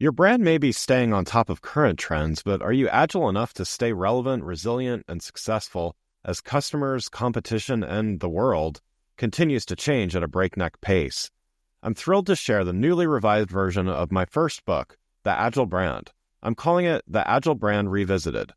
Your brand may be staying on top of current trends, but are you agile enough to stay relevant, resilient, and successful as customers, competition, and the world continues to change at a breakneck pace? I'm thrilled to share the newly revised version of my first book, The Agile Brand. I'm calling it The Agile Brand Revisited.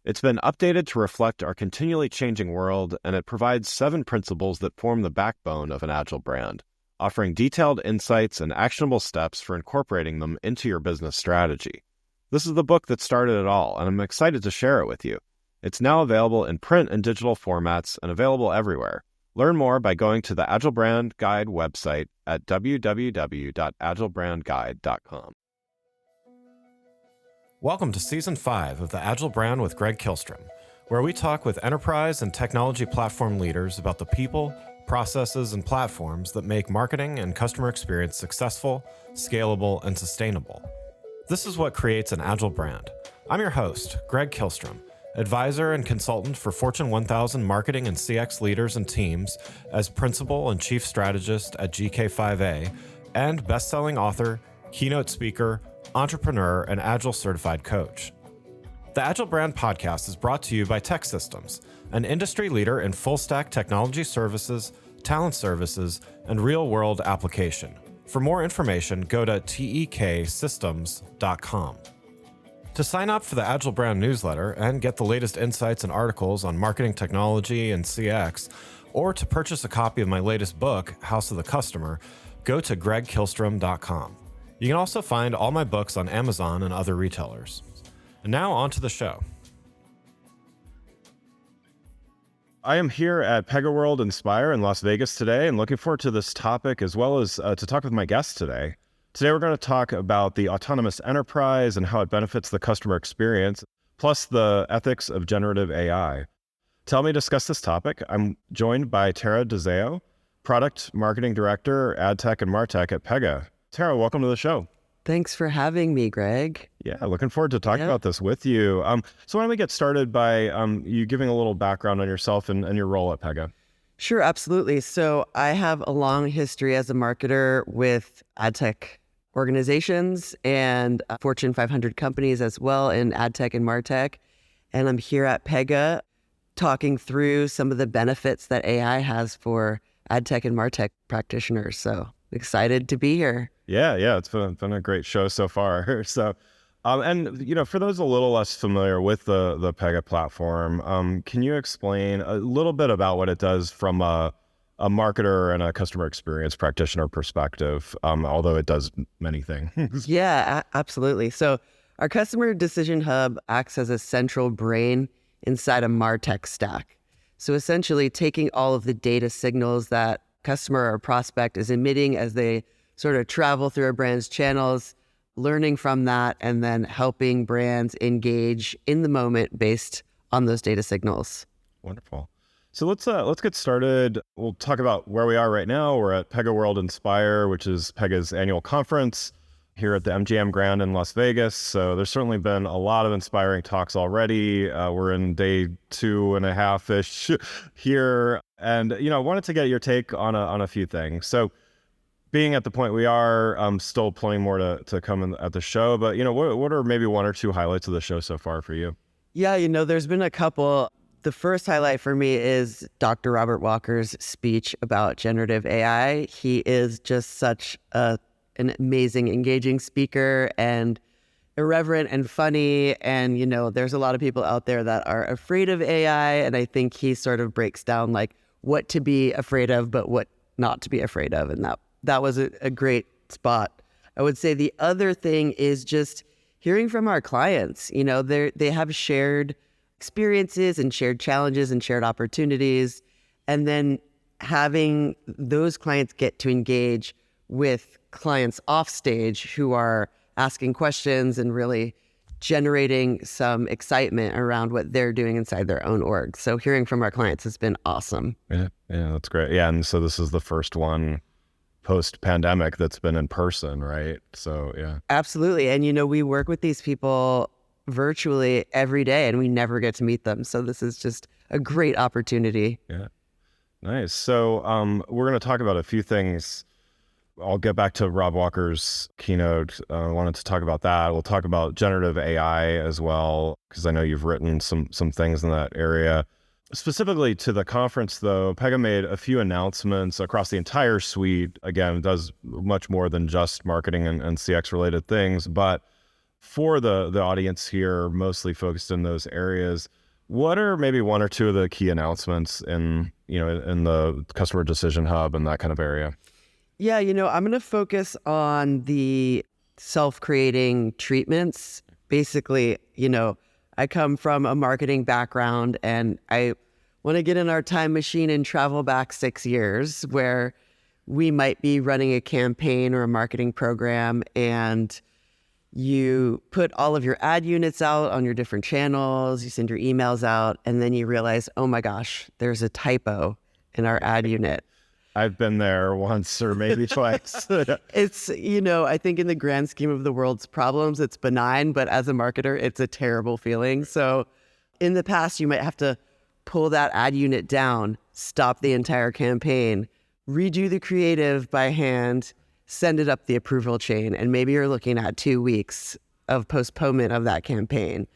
It's been updated to reflect our continually changing world, and it provides 7 principles that form the backbone of an agile brand, offering detailed insights and actionable steps for incorporating them into your business strategy. This is the book that started it all, and I'm excited to share it with you. It's now available in print and digital formats and available everywhere. Learn more by going to the Agile Brand Guide website at www.agilebrandguide.com. Welcome to Season 5 of The Agile Brand with Greg Kihlstrom, where we talk with enterprise and technology platform leaders about the people, processes, and platforms that make marketing and customer experience successful, scalable, and sustainable. This is what creates an agile brand. I'm your host, Greg Kihlstrom, advisor and consultant for Fortune 1000 marketing and CX leaders and teams as principal and chief strategist at GK5A, and best-selling author, keynote speaker, entrepreneur, and agile certified coach. The Agile Brand podcast is brought to you by TEKsystems, an industry leader in full-stack technology services, talent services, and real-world application. For more information, go to teksystems.com. To sign up for the Agile Brand newsletter and get the latest insights and articles on marketing technology and CX, or to purchase a copy of my latest book, House of the Customer, go to gregkihlstrom.com. You can also find all my books on Amazon and other retailers. And now on to the show. I am here at PegaWorld Inspire in Las Vegas today and looking forward to this topic as well as to talk with my guest today. Today we're going to talk about the autonomous enterprise and how it benefits the customer experience, plus the ethics of generative AI. To help me discuss this topic, I'm joined by Tara DeZao, Product Marketing Director, AdTech and MarTech at Pega. Tara, welcome to the show. Thanks for having me, Greg. Yeah, looking forward to talking about this with you. So why don't we get started by you giving a little background on yourself and your role at Pega? Sure, absolutely. So I have a long history as a marketer with AdTech organizations and Fortune 500 companies as well in AdTech and MarTech. And I'm here at Pega talking through some of the benefits that AI has for AdTech and MarTech practitioners. So excited to be here. Yeah, it's been a great show so far. So, and for those a little less familiar with the Pega platform, can you explain a little bit about what it does from a marketer and a customer experience practitioner perspective, although it does many things? Yeah, absolutely. So our customer decision hub acts as a central brain inside a MarTech stack. So essentially taking all of the data signals that customer or prospect is emitting as they sort of travel through a brand's channels, learning from that, and then helping brands engage in the moment based on those data signals. Wonderful. So let's get started. We'll talk about where we are right now. We're at PegaWorld Inspire, which is Pega's annual conference here at the MGM Grand in Las Vegas. So there's certainly been a lot of inspiring talks already. We're in day 2.5-ish here. And, I wanted to get your take on a few things. So being at the point we are, still plenty more to come at the show, but, what are maybe 1 or 2 highlights of the show so far for you? Yeah, there's been a couple. The first highlight for me is Dr. Robert Walker's speech about generative AI. He is just such an amazing, engaging speaker and irreverent and funny. And, there's a lot of people out there that are afraid of AI. And I think he sort of breaks down like what to be afraid of, but what not to be afraid of. And that was a great spot. I would say the other thing is just hearing from our clients. They have shared experiences and shared challenges and shared opportunities. And then having those clients get to engage with clients off stage who are asking questions and really generating some excitement around what they're doing inside their own org. So hearing from our clients has been awesome. Yeah, that's great. Yeah, and so this is the first one post-pandemic that's been in person, right? So, yeah. Absolutely. And, we work with these people virtually every day and we never get to meet them. So this is just a great opportunity. Yeah. Nice. So we're going to talk about a few things I'll get back to Rob Walker's keynote. I wanted to talk about that. We'll talk about generative AI as well, because I know you've written some things in that area. Specifically to the conference, though, Pega made a few announcements across the entire suite. Again, it does much more than just marketing and CX-related things. But for the audience here, mostly focused in those areas, what are maybe one or two of the key announcements in the customer decision hub and that kind of area? Yeah, I'm going to focus on the self-creating treatments. Basically, I come from a marketing background, and I want to get in our time machine and travel back 6 years where we might be running a campaign or a marketing program, and you put all of your ad units out on your different channels, you send your emails out, and then you realize, oh my gosh, there's a typo in our ad unit. I've been there once or maybe twice. It's, I think in the grand scheme of the world's problems, it's benign, but as a marketer, it's a terrible feeling. So in the past, you might have to pull that ad unit down, stop the entire campaign, redo the creative by hand, send it up the approval chain, and maybe you're looking at 2 weeks of postponement of that campaign.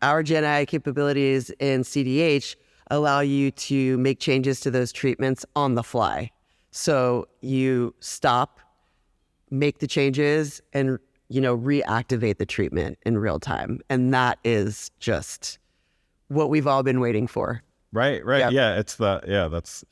Our Gen AI capabilities in CDH allow you to make changes to those treatments on the fly. So you stop, make the changes, and reactivate the treatment in real time. And that is just what we've all been waiting for. Right. Yep. Yeah, that's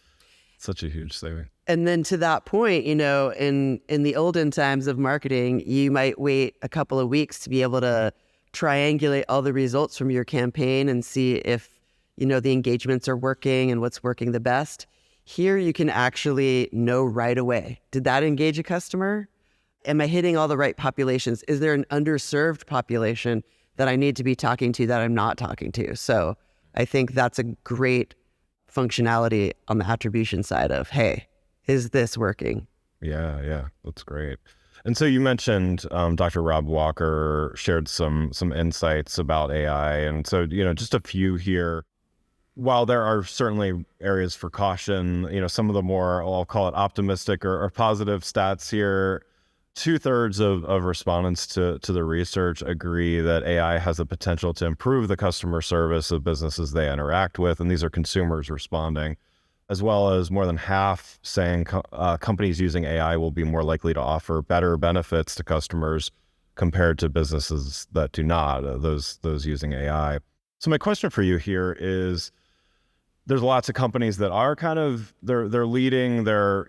such a huge saving. And then to that point, in the olden times of marketing, you might wait a couple of weeks to be able to triangulate all the results from your campaign and see if, the engagements are working and what's working the best. Here, you can actually know right away. Did that engage a customer? Am I hitting all the right populations? Is there an underserved population that I need to be talking to that I'm not talking to? So I think that's a great functionality on the attribution side of, hey, is this working? Yeah, that's great. And so you mentioned Dr. Rob Walker shared some insights about AI. And so, just a few here. While there are certainly areas for caution, some of the more, I'll call it optimistic or positive stats here, 2/3 of respondents to the research agree that AI has the potential to improve the customer service of businesses they interact with. And these are consumers responding, as well as more than half saying companies using AI will be more likely to offer better benefits to customers compared to businesses that do not, those using AI. So my question for you here is, there's lots of companies that are kind of, they're leading, they're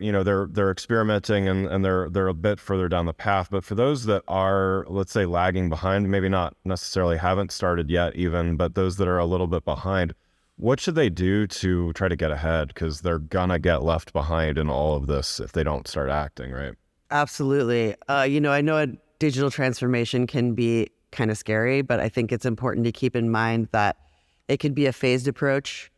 experimenting and they're a bit further down the path. But for those that are, let's say, lagging behind, maybe not necessarily haven't started yet even, but those that are a little bit behind, what should they do to try to get ahead? Because they're gonna get left behind in all of this if they don't start acting, right? Absolutely. I know a digital transformation can be kind of scary, but I think it's important to keep in mind that it could be a phased approach.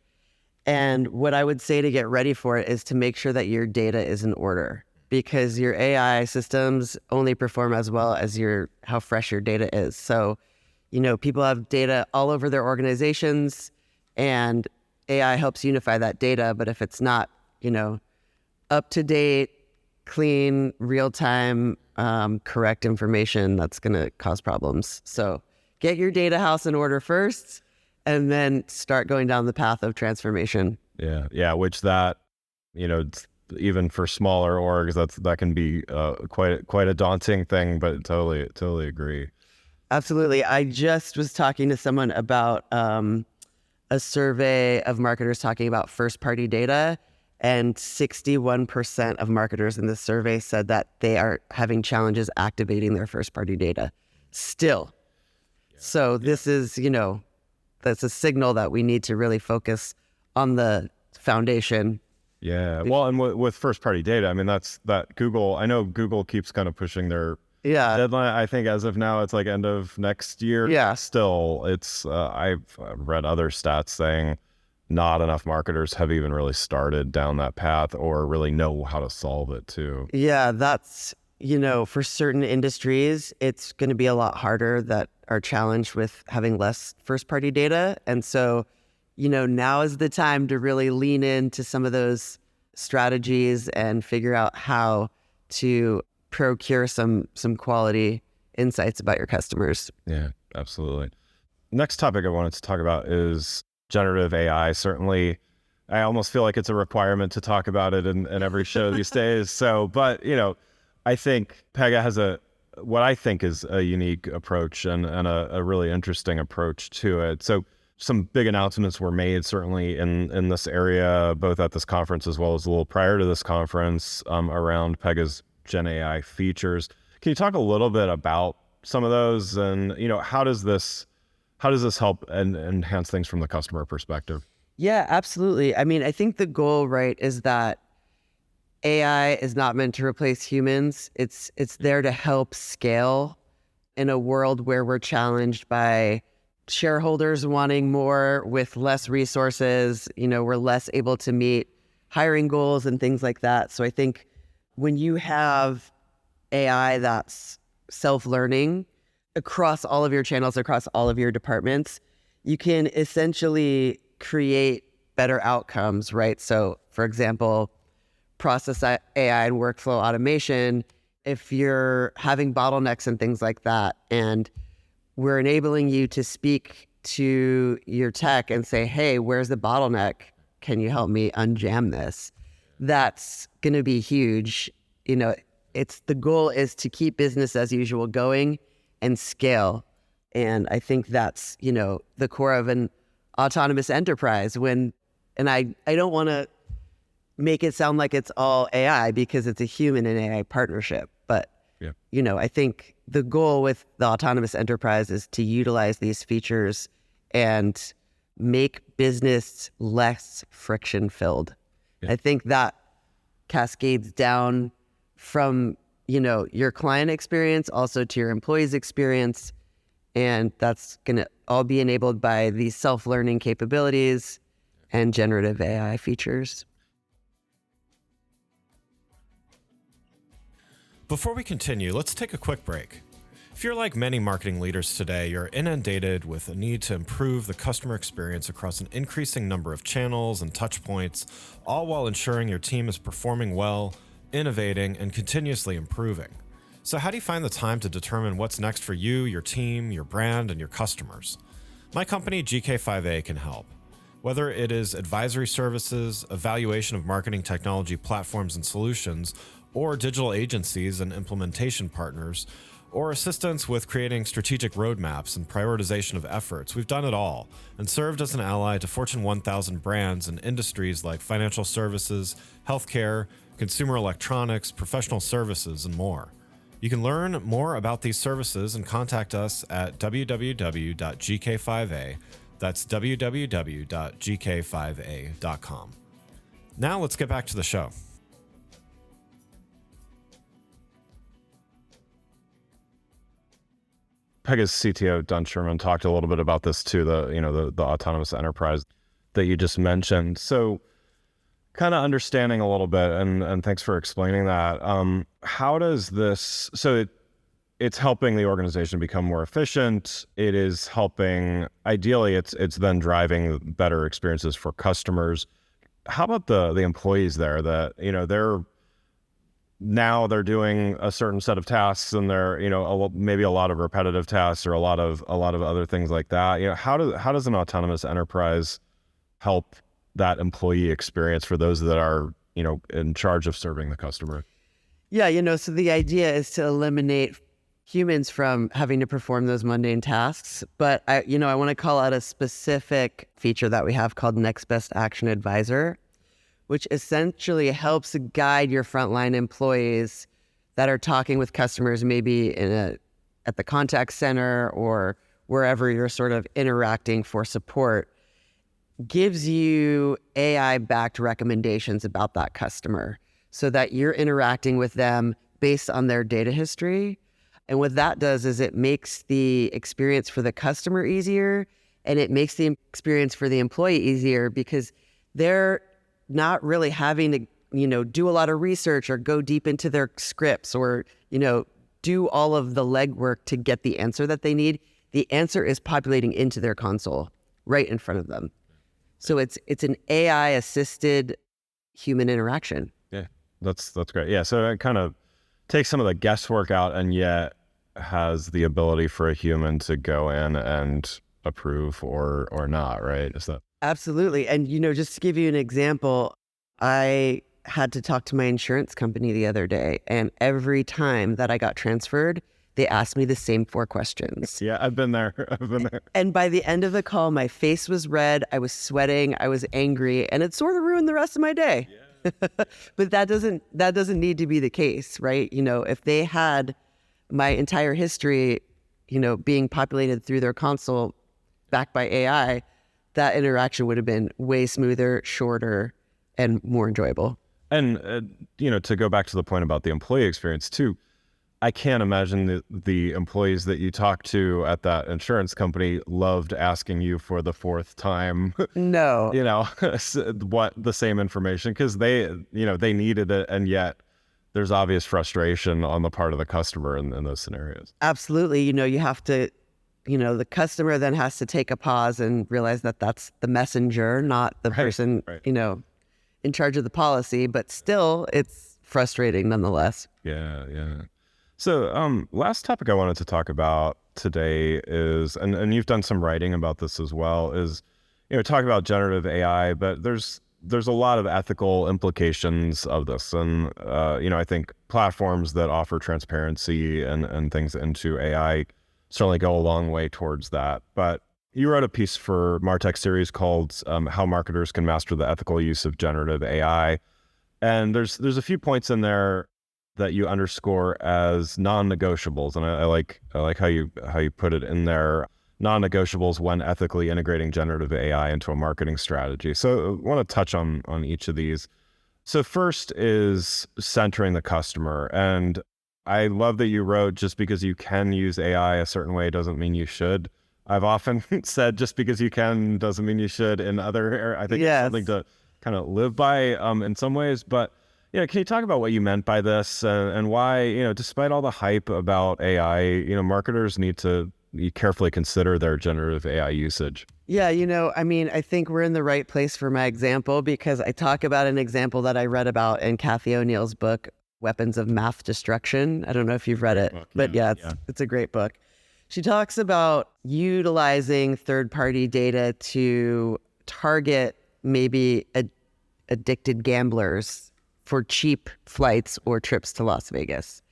And what I would say to get ready for it is to make sure that your data is in order, because your AI systems only perform as well as how fresh your data is. So, people have data all over their organizations, and AI helps unify that data. But if it's not, up to date, clean, real time, correct information, that's going to cause problems. So get your data house in order first, and then start going down the path of transformation. Yeah. Which that, even for smaller orgs, that can be quite a daunting thing. But totally agree. Absolutely. I just was talking to someone about a survey of marketers talking about first-party data, and 61% of marketers in this survey said that they are having challenges activating their first-party data still. So this is, that's a signal that we need to really focus on the foundation. Yeah. Well, and with first party data, I mean, that Google, I know Google keeps kind of pushing their deadline. I think as of now, it's like end of next year. Yeah. Still, it's, I've read other stats saying not enough marketers have even really started down that path or really know how to solve it too. Yeah. That's, for certain industries, it's going to be a lot harder that are challenged with having less first-party data. And so, now is the time to really lean into some of those strategies and figure out how to procure some quality insights about your customers. Yeah, absolutely. Next topic I wanted to talk about is generative AI. Certainly, I almost feel like it's a requirement to talk about it in every show these days. So, but I think Pega has what I think is a unique approach and a really interesting approach to it. So some big announcements were made certainly in this area, both at this conference as well as a little prior to this conference, around Pega's Gen AI features. Can you talk a little bit about some of those and, how does this help and enhance things from the customer perspective? Yeah, absolutely. I mean, I think the goal, right, is that AI is not meant to replace humans. It's there to help scale in a world where we're challenged by shareholders wanting more with less resources. We're less able to meet hiring goals and things like that. So I think when you have AI that's self-learning across all of your channels, across all of your departments, you can essentially create better outcomes, right? So for example, process AI and workflow automation, if you're having bottlenecks and things like that, and we're enabling you to speak to your tech and say, hey, where's the bottleneck? Can you help me unjam this? That's going to be huge. The goal is to keep business as usual going and scale. And I think that's, the core of an autonomous enterprise. And I don't want to make it sound like it's all AI because it's a human and AI partnership. But, I think the goal with the autonomous enterprise is to utilize these features and make business less friction filled. I think that cascades down from, your client experience also to your employees' experience. And that's going to all be enabled by these self-learning capabilities and generative AI features. Before we continue, let's take a quick break. If you're like many marketing leaders today, you're inundated with a need to improve the customer experience across an increasing number of channels and touch points, all while ensuring your team is performing well, innovating, and continuously improving. So how do you find the time to determine what's next for you, your team, your brand, and your customers? My company, GK5A, can help. Whether it is advisory services, evaluation of marketing technology platforms and solutions, or digital agencies and implementation partners, or assistance with creating strategic roadmaps and prioritization of efforts, we've done it all and served as an ally to Fortune 1000 brands in industries like financial services, healthcare, consumer electronics, professional services, and more. You can learn more about these services and contact us at www.gk5a. That's www.gk5a.com. Now let's get back to the show. Pega's CTO, Don Sherman, talked a little bit about this too, the autonomous enterprise that you just mentioned. So kind of understanding a little bit, and thanks for explaining that. How does this, it's helping the organization become more efficient. It is helping, ideally, it's then driving better experiences for customers. How about the employees there that, they're doing a certain set of tasks and they're, maybe a lot of repetitive tasks or a lot of other things like that. How does an autonomous enterprise help that employee experience for those that are, in charge of serving the customer? Yeah, so the idea is to eliminate humans from having to perform those mundane tasks. But I want to call out a specific feature that we have called Next Best Action Advisor, which essentially helps guide your frontline employees that are talking with customers, maybe at the contact center or wherever you're sort of interacting for support, gives you AI-backed recommendations about that customer so that you're interacting with them based on their data history. And what that does is it makes the experience for the customer easier, and it makes the experience for the employee easier because they're not really having to, do a lot of research or go deep into their scripts or, do all of the legwork to get the answer that they need. The answer is populating into their console right in front of them. So it's an AI assisted human interaction. Yeah, that's great. Yeah. So I kind of take some of the guesswork out and yet has the ability for a human to go in and approve or not, right? Is that Absolutely. And, just to give you an example, I had to talk to my insurance company the other day, and every time that I got transferred, they asked me the same 4 questions. Yeah, I've been there. And by the end of the call, my face was red, I was sweating, I was angry, and it sort of ruined the rest of my day. Yeah. But that doesn't need to be the case, right? If they had my entire history, being populated through their console backed by AI, that interaction would have been way smoother, shorter, and more enjoyable. And, to go back to the point about the employee experience too, I can't imagine the employees that you talked to at that insurance company loved asking you for the 4th time. No. What the same information, because they needed it, and yet there's obvious frustration on the part of the customer in those scenarios. Absolutely. You have to, the customer then has to take a pause and realize that that's the messenger, not the person, in charge of the policy, but still it's frustrating nonetheless. Yeah. So last topic I wanted to talk about today is, and you've done some writing about this as well, is, talk about generative AI, but there's a lot of ethical implications of this. And, I think platforms that offer transparency and things into AI certainly go a long way towards that. But you wrote a piece for MarTech series called How Marketers Can Master the Ethical Use of Generative AI. And there's a few points in there that you underscore as non-negotiables. And I like how you put it in there, non-negotiables when ethically integrating generative AI into a marketing strategy. So I want to touch on each of these. So first is centering the customer. And I love that you wrote, just because you can use AI a certain way doesn't mean you should. I've often said just because you can doesn't mean you should in other, I think It's something to kind of live by in some ways. But, can you talk about what you meant by this and why, despite all the hype about AI, marketers need to carefully consider their generative AI usage? Yeah, I think we're in the right place for my example, because I talk about an example that I read about in Kathy O'Neill's book, Weapons of Math Destruction. I don't know if you've read it, but it's a great book. She talks about utilizing third-party data to target maybe addicted gamblers for cheap flights or trips to Las Vegas.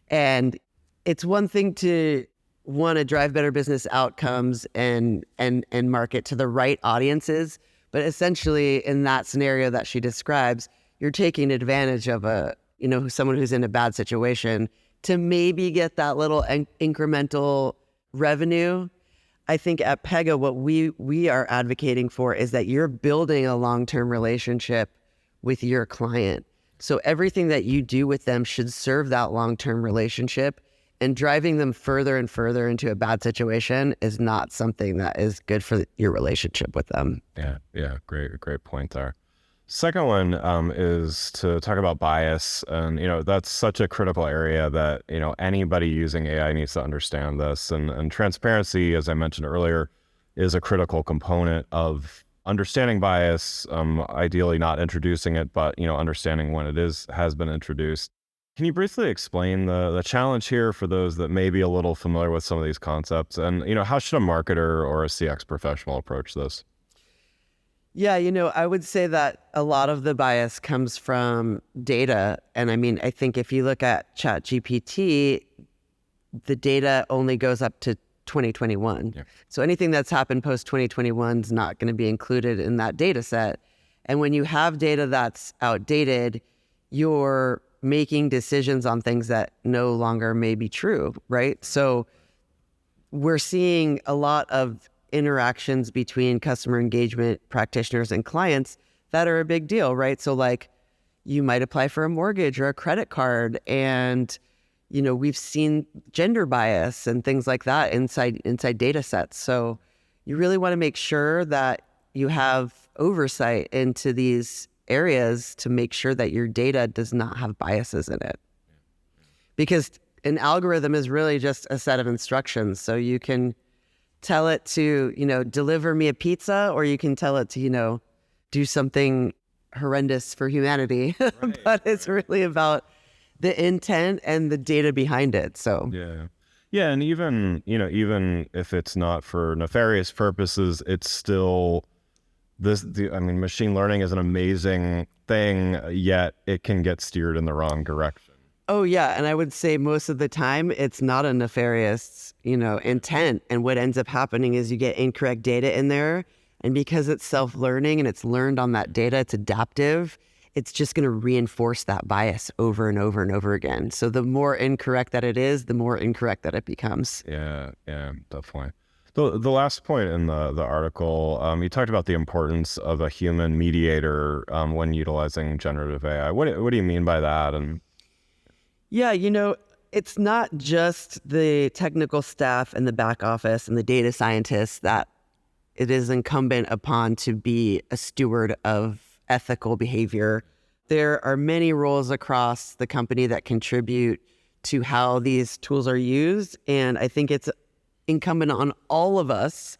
And it's one thing to want to drive better business outcomes and market to the right audiences, but essentially in that scenario that she describes, you're taking advantage of someone who's in a bad situation to maybe get that little incremental revenue. I think at Pega, what we are advocating for is that you're building a long-term relationship with your client. So everything that you do with them should serve that long-term relationship, and driving them further and further into a bad situation is not something that is good for your relationship with them. Yeah. Great point there. Second one is to talk about bias. And, that's such a critical area that, anybody using AI needs to understand this. And transparency, as I mentioned earlier, is a critical component of understanding bias, ideally not introducing it, but, understanding when it has been introduced. Can you briefly explain the challenge here for those that may be a little familiar with some of these concepts? And, how should a marketer or a CX professional approach this? Yeah, I would say that a lot of the bias comes from data. And I think if you look at ChatGPT, the data only goes up to 2021. Yeah. So anything that's happened post 2021 is not going to be included in that data set. And when you have data that's outdated, you're making decisions on things that no longer may be true, right? So we're seeing a lot of interactions between customer engagement practitioners and clients that are a big deal, right? So like you might apply for a mortgage or a credit card, and we've seen gender bias and things like that inside data sets. So you really want to make sure that you have oversight into these areas to make sure that your data does not have biases in it. Because an algorithm is really just a set of instructions. So you can tell it to, deliver me a pizza, or you can tell it to, do something horrendous for humanity. But it's really about the intent and the data behind it. So yeah, and even if it's not for nefarious purposes, it's still machine learning is an amazing thing, yet it can get steered in the wrong direction. Oh yeah, and I would say most of the time it's not a nefarious, intent. And what ends up happening is you get incorrect data in there, and because it's self-learning and it's learned on that data, it's adaptive. It's just going to reinforce that bias over and over and over again. So the more incorrect that it is, the more incorrect that it becomes. Yeah, definitely. The last point in the article, you talked about the importance of a human mediator when utilizing generative AI. What do you mean by that? And yeah, it's not just the technical staff and the back office and the data scientists that it is incumbent upon to be a steward of ethical behavior. There are many roles across the company that contribute to how these tools are used. And I think it's incumbent on all of us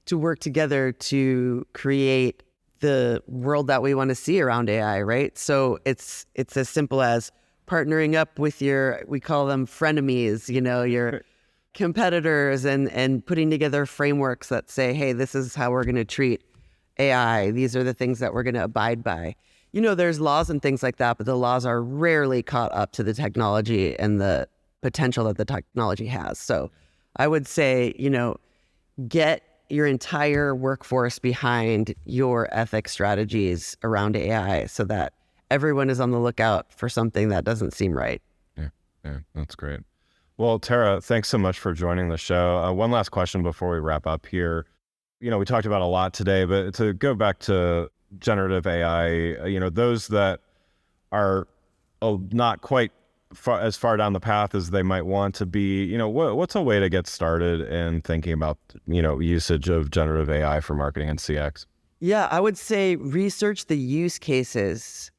to work together to create the world that we want to see around AI, right? So it's as simple as partnering up with we call them frenemies, your competitors, and putting together frameworks that say, hey, this is how we're going to treat AI. These are the things that we're going to abide by. There's laws and things like that, but the laws are rarely caught up to the technology and the potential that the technology has. So I would say, get your entire workforce behind your ethics strategies around AI so that everyone is on the lookout for something that doesn't seem right. Yeah, that's great. Well, Tara, thanks so much for joining the show. One last question before we wrap up here. We talked about a lot today, but to go back to generative AI, those that are not quite as far down the path as they might want to be, what's a way to get started in thinking about, usage of generative AI for marketing and CX? Yeah, I would say research the use cases,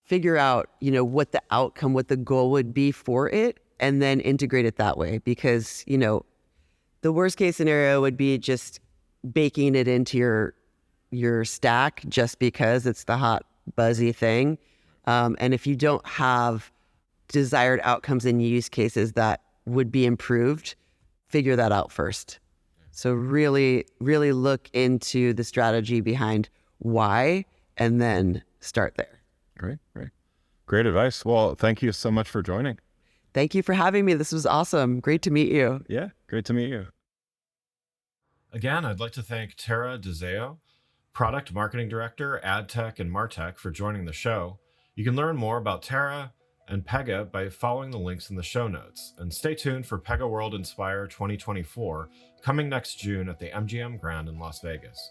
figure out, what the outcome, what the goal would be for it, and then integrate it that way. Because, the worst case scenario would be just baking it into your stack just because it's the hot, buzzy thing. And if you don't have desired outcomes and use cases that would be improved, figure that out first. So really, really look into the strategy behind why, and then start there. Great advice. Well, thank you so much for joining. Thank you for having me. This was awesome. Great to meet you. Yeah, great to meet you. Again, I'd like to thank Tara DeZao, Product Marketing Director, AdTech and MarTech, for joining the show. You can learn more about Tara and Pega by following the links in the show notes. And stay tuned for PegaWorld Inspire 2024, coming next June at the MGM Grand in Las Vegas.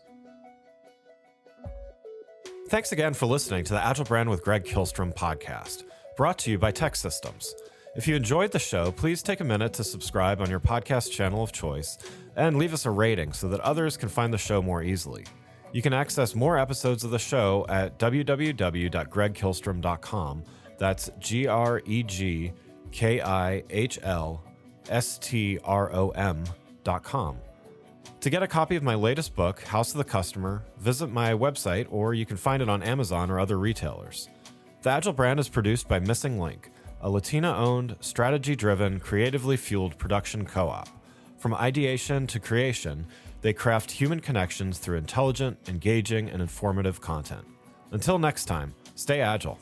Thanks again for listening to the Agile Brand with Greg Kihlstrom podcast, brought to you by Tech Systems. If you enjoyed the show, please take a minute to subscribe on your podcast channel of choice and leave us a rating so that others can find the show more easily. You can access more episodes of the show at www.gregkihlstrom.com. That's GregKihlstrom.com. To get a copy of my latest book, House of the Customer, visit my website, or you can find it on Amazon or other retailers. The Agile Brand is produced by Missing Link, a Latina-owned, strategy-driven, creatively fueled production co-op. From ideation to creation, they craft human connections through intelligent, engaging, and informative content. Until next time, stay agile.